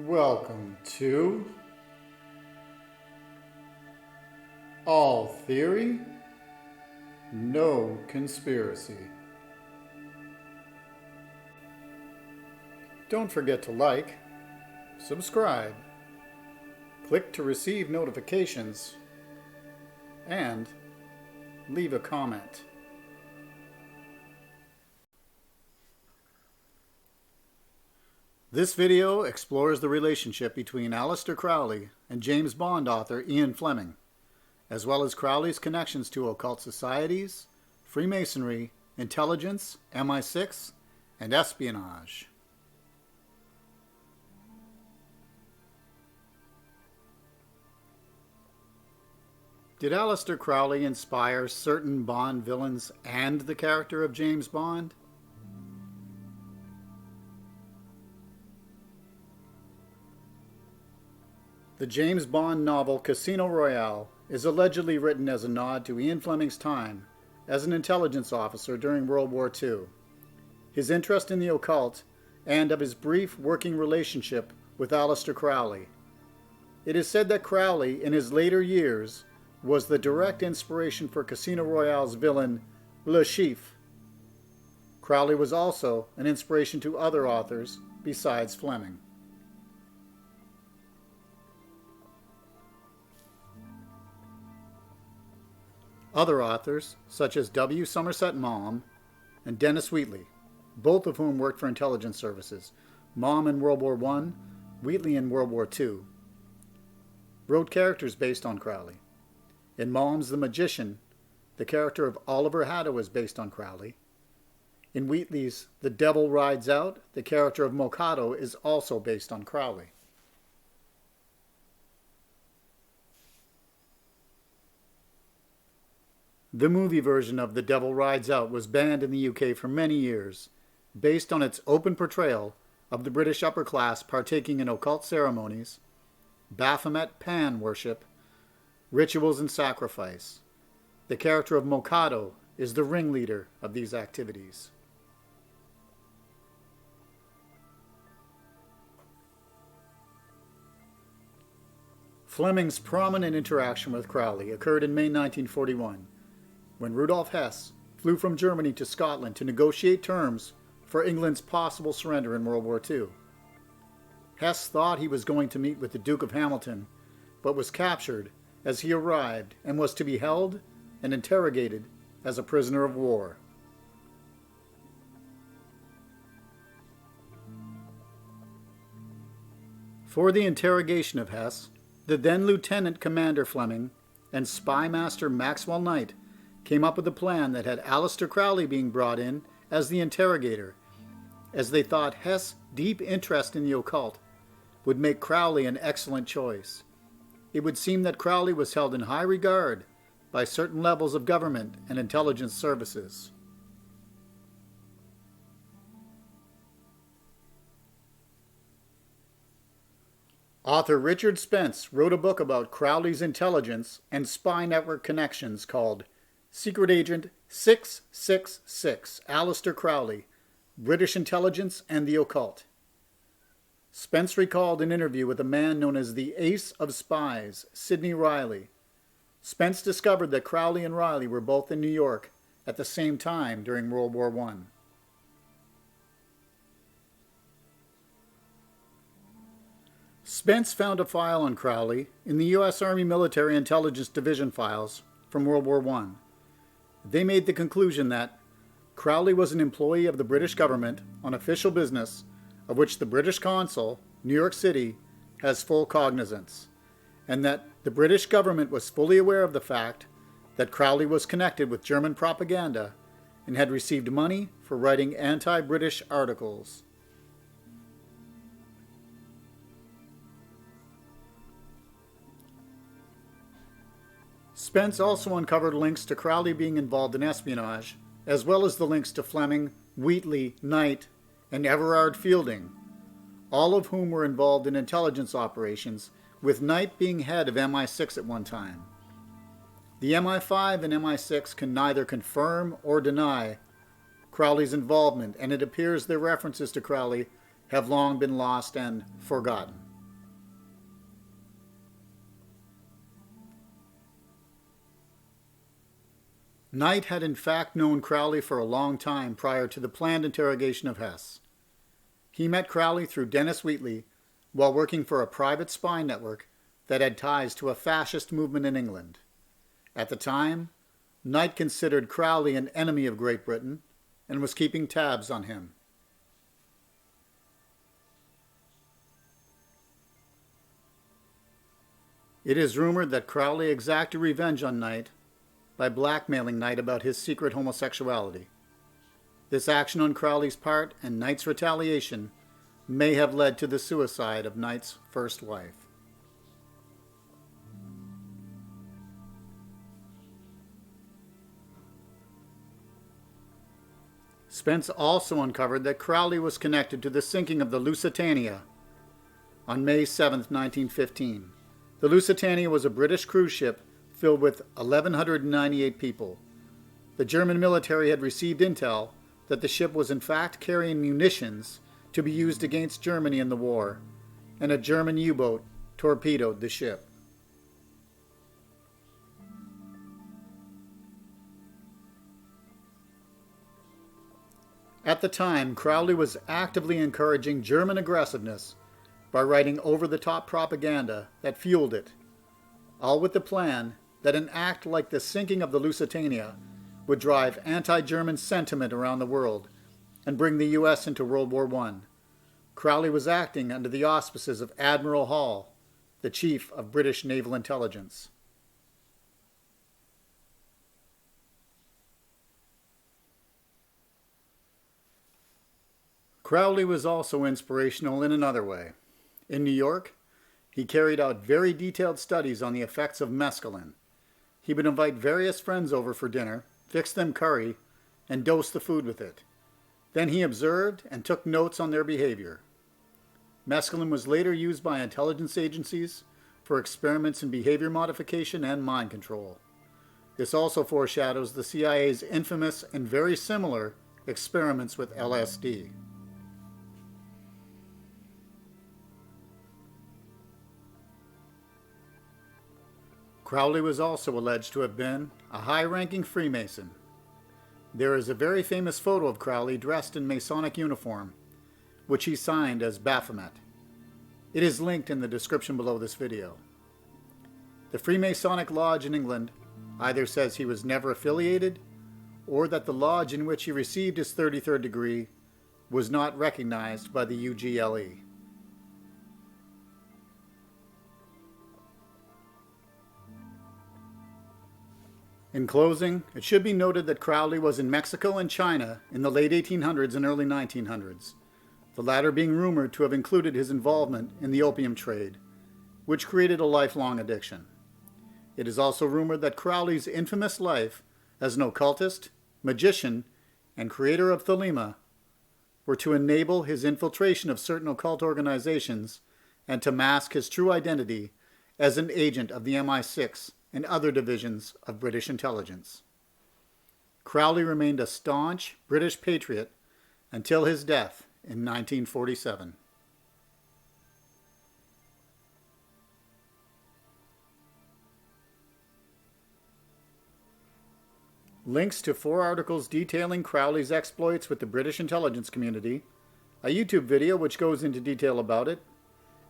Welcome to All Theory, No Conspiracy. Don't forget to like, subscribe, click to receive notifications, and leave a comment. This video explores the relationship between Aleister Crowley and James Bond author Ian Fleming, as well as Crowley's connections to occult societies, Freemasonry, intelligence, MI6, and espionage. Did Aleister Crowley inspire certain Bond villains and the character of James Bond? The James Bond novel Casino Royale is allegedly written as a nod to Ian Fleming's time as an intelligence officer during World War II, his interest in the occult, and of his brief working relationship with Aleister Crowley. It is said that Crowley, in his later years, was the direct inspiration for Casino Royale's villain, Le Chiffre. Crowley was also an inspiration to other authors besides Fleming. Other authors, such as W. Somerset Maugham and Dennis Wheatley, both of whom worked for intelligence services, Maugham in World War I, Wheatley in World War II, wrote characters based on Crowley. In Maugham's The Magician, the character of Oliver Haddo is based on Crowley. In Wheatley's The Devil Rides Out, the character of Maugham is also based on Crowley. The movie version of The Devil Rides Out was banned in the UK for many years, based on its open portrayal of the British upper class partaking in occult ceremonies, Baphomet Pan worship, rituals and sacrifice. The character of Maugham is the ringleader of these activities. Fleming's prominent interaction with Crowley occurred in May 1941, when Rudolph Hess flew from Germany to Scotland to negotiate terms for England's possible surrender in World War II. Hess thought he was going to meet with the Duke of Hamilton, but was captured as he arrived and was to be held and interrogated as a prisoner of war. For the interrogation of Hess, the then Lieutenant Commander Fleming and Spy Master Maxwell Knight came up with a plan that had Aleister Crowley being brought in as the interrogator, as they thought Hess' deep interest in the occult would make Crowley an excellent choice. It would seem that Crowley was held in high regard by certain levels of government and intelligence services. Author Richard Spence wrote a book about Crowley's intelligence and spy network connections called Secret Agent 666, Aleister Crowley, British Intelligence and the Occult. Spence recalled an interview with a man known as the Ace of Spies, Sidney Riley. Spence discovered that Crowley and Riley were both in New York at the same time during World War I. Spence found a file on Crowley in the U.S. Army Military Intelligence Division files from World War I. They made the conclusion that Crowley was an employee of the British government on official business of which the British consul, New York City, has full cognizance, and that the British government was fully aware of the fact that Crowley was connected with German propaganda and had received money for writing anti-British articles. Spence also uncovered links to Crowley being involved in espionage, as well as the links to Fleming, Wheatley, Knight, and Everard Fielding, all of whom were involved in intelligence operations, with Knight being head of MI6 at one time. The MI5 and MI6 can neither confirm or deny Crowley's involvement, and it appears their references to Crowley have long been lost and forgotten. Knight had in fact known Crowley for a long time prior to the planned interrogation of Hess. He met Crowley through Dennis Wheatley while working for a private spy network that had ties to a fascist movement in England. At the time, Knight considered Crowley an enemy of Great Britain and was keeping tabs on him. It is rumored that Crowley exacted revenge on Knight by blackmailing Knight about his secret homosexuality. This action on Crowley's part and Knight's retaliation may have led to the suicide of Knight's first wife. Spence also uncovered that Crowley was connected to the sinking of the Lusitania on May 7, 1915. The Lusitania was a British cruise ship filled with 1,198 people. The German military had received intel that the ship was in fact carrying munitions to be used against Germany in the war, and a German U-boat torpedoed the ship. At the time, Crowley was actively encouraging German aggressiveness by writing over-the-top propaganda that fueled it, all with the plan that an act like the sinking of the Lusitania would drive anti-German sentiment around the world and bring the U.S. into World War I. Crowley was acting under the auspices of Admiral Hall, the chief of British naval intelligence. Crowley was also inspirational in another way. In New York, he carried out very detailed studies on the effects of mescaline. He would invite various friends over for dinner, fix them curry, and dose the food with it. Then he observed and took notes on their behavior. Mescaline was later used by intelligence agencies for experiments in behavior modification and mind control. This also foreshadows the CIA's infamous and very similar experiments with LSD. Crowley was also alleged to have been a high-ranking Freemason. There is a very famous photo of Crowley dressed in Masonic uniform, which he signed as Baphomet. It is linked in the description below this video. The Freemasonic Lodge in England either says he was never affiliated, or that the lodge in which he received his 33rd degree was not recognized by the UGLE. In closing, it should be noted that Crowley was in Mexico and China in the late 1800s and early 1900s, the latter being rumored to have included his involvement in the opium trade, which created a lifelong addiction. It is also rumored that Crowley's infamous life as an occultist, magician, and creator of Thelema were to enable his infiltration of certain occult organizations and to mask his true identity as an agent of the MI6 and other divisions of British intelligence. Crowley remained a staunch British patriot until his death in 1947. Links to 4 articles detailing Crowley's exploits with the British intelligence community, a YouTube video which goes into detail about it,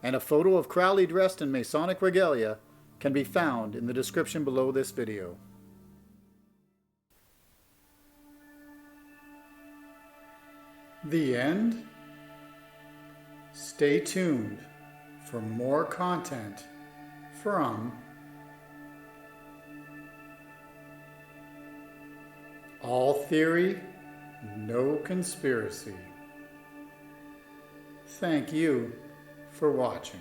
and a photo of Crowley dressed in Masonic regalia can be found in the description below this video. The end? Stay tuned for more content from All Theory, No Conspiracy. Thank you for watching.